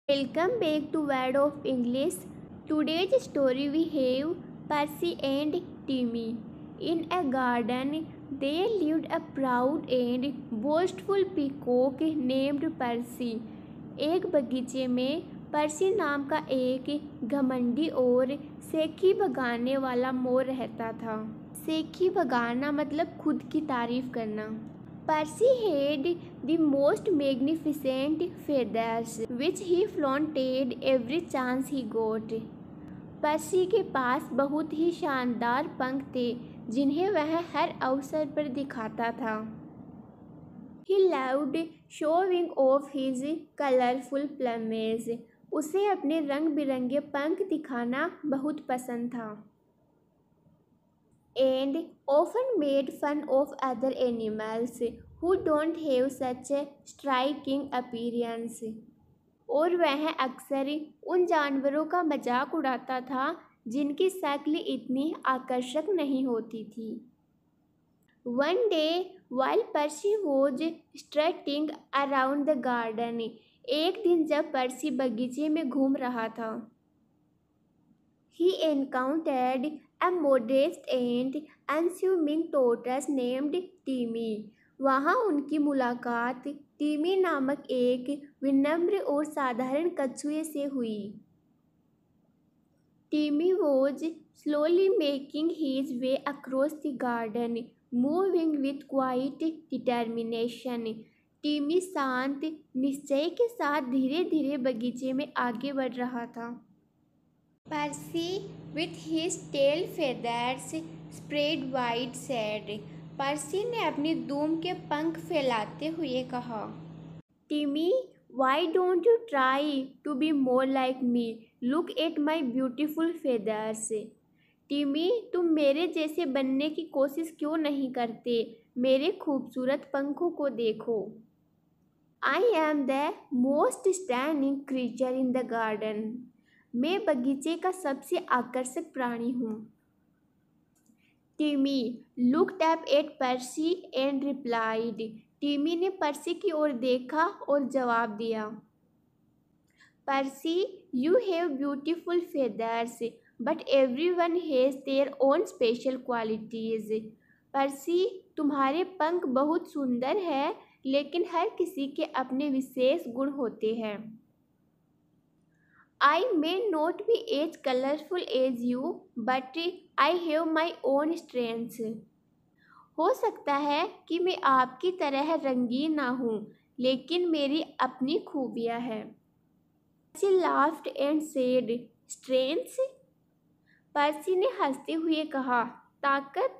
Welcome back to Word of English. Today's story we have Percy and Timmy. In a garden, there lived a proud and boastful peacock named Percy. एक बगीचे में पर्सी नाम का एक घमंडी और सेखी भगाने वाला मोर रहता था। सेखी भगाना मतलब खुद की तारीफ करना। Percy had the most magnificent feathers, which he flaunted every chance he got. पर्सी के पास बहुत ही शानदार पंख थे जिन्हें वह हर अवसर पर दिखाता था। He loved showing off his colorful plumage. उसे अपने रंग बिरंगे पंख दिखाना बहुत पसंद था। And often made fun of other animals who don't have such a striking appearance. और वह अक्सर उन जानवरों का मजाक उड़ाता था जिनकी शक्ल इतनी आकर्षक नहीं होती थी। One day, while Percy was strutting around the garden, एक दिन जब पर्सी बगीचे में घूम रहा था, he encountered a modest and unassuming tortoise named Timmy. वहाँ उनकी मुलाकात टीमी नामक एक विनम्र और साधारण कछुए से हुई। Timmy was slowly making his way across the garden, moving with quiet determination. टीमी शांत निश्चय के साथ धीरे धीरे बगीचे में आगे बढ़ रहा था। Percy, with his tail feathers spread wide, said. पर्सी ने अपनी दूम के पंख फैलाते हुए कहा, Timmy, why don't you try to be more like me? Look at my beautiful feathers. टिमी, तुम मेरे जैसे बनने की कोशिश क्यों नहीं करते? मेरे खूबसूरत पंखों को देखो। I am the most stunning creature in the garden. मैं बगीचे का सबसे आकर्षक प्राणी हूँ। टिमी looked up at Percy and replied. टिमी ने पर्सी की ओर देखा और जवाब दिया, Percy, you have beautiful feathers, but everyone has their own special qualities. पर्सी, तुम्हारे पंख बहुत सुंदर है, लेकिन हर किसी के अपने विशेष गुण होते हैं। I may not be as colorful as you, but I have my own strengths. हो सकता है कि मैं आपकी तरह रंगीन ना हूँ, लेकिन मेरी अपनी खूबियाँ हैं। She laughed and said, Strengths? पर्सी ने हंसते हुए कहा, ताकत?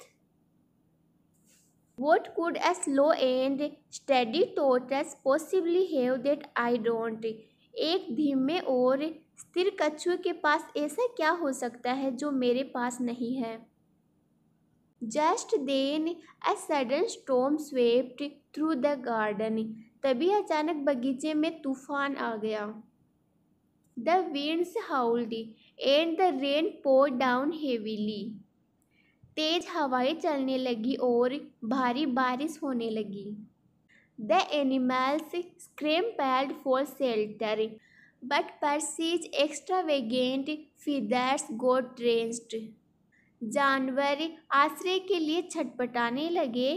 What could a slow and steady tortoise possibly have that I don't? एक धीमे और स्थिर कछुए के पास ऐसा क्या हो सकता है जो मेरे पास नहीं है। Just then a sudden storm swept through the garden. तभी अचानक बगीचे में तूफान आ गया। The winds howled and the rain poured down heavily. तेज हवाएं चलने लगी और भारी बारिश होने लगी। The animals scrambled for shelter, but Percy's extravagant feathers got drenched. जानवर आश्रय के लिए छटपटाने लगे,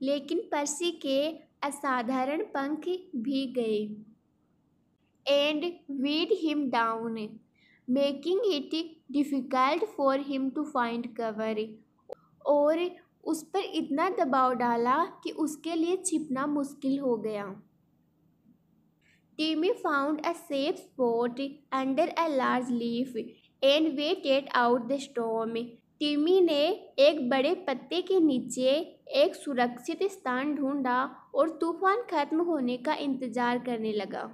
लेकिन पर्सी के असाधारण पंख भीग गए। And weighed him down, making it difficult for him to find cover. और उस पर इतना दबाव डाला कि उसके लिए छिपना मुश्किल हो गया। Timmy found a safe spot under a large leaf and waited out the storm. टिमी ने एक बड़े पत्ते के नीचे एक सुरक्षित स्थान ढूंढा और तूफान खत्म होने का इंतजार करने लगा।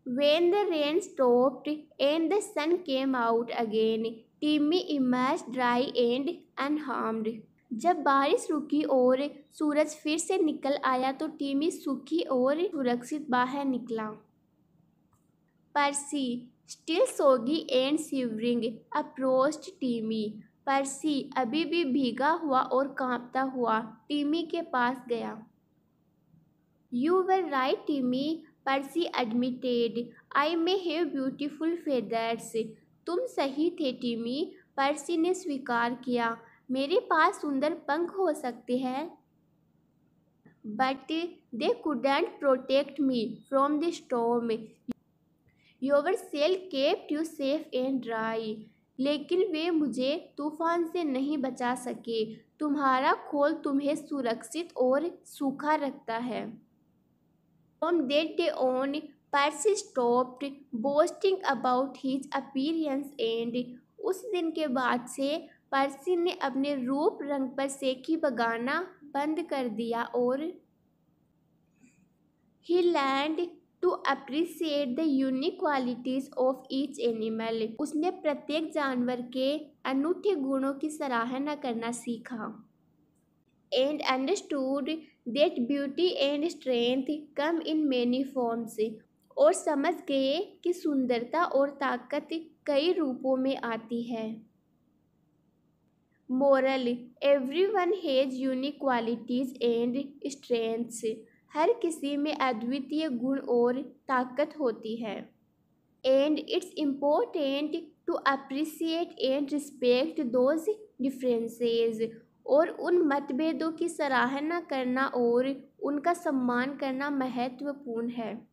When the rain stopped and the sun came out again, Timmy emerged dry and unharmed. जब बारिश रुकी और सूरज फिर से निकल आया तो टिमी सूखी और सुरक्षित बाहर निकला। पर्सी, still soggy and shivering, approached Timmy. पर्सी अभी भी भीगा हुआ और कांपता हुआ टिमी के पास गया। You were right, Timmy. Pursed admitted, I may have beautiful feathers. तुम सही थे टिमी, पर्सी ने स्वीकार किया, मेरे पास सुंदर पंख हो सकते हैं। But they couldn't protect me from the storm, your sail kept you safe and dry. लेकिन वे मुझे तूफान से नहीं बचा सके, तुम्हारा खोल तुम्हें सुरक्षित और सूखा रखता है। From that day on, Percy stopped boasting about his appearance and उस दिन के बाद से पर्सी ने अपने रूप रंग पर सेखी बगाना बंद कर दिया और he learned to appreciate the unique qualities of each animal. उसने प्रत्येक जानवर के अनूठे गुणों की सराहना करना सीखा। And understood that beauty and strength come in many forms, और समझ गए कि सुंदरता और ताकत कई रूपों में आती है। Moral: Everyone has unique qualities and strengths. हर किसी में अद्वितीय गुण और ताकत होती है। And it's important to appreciate and respect those differences. और उन मतभेदों की सराहना करना और उनका सम्मान करना महत्वपूर्ण है।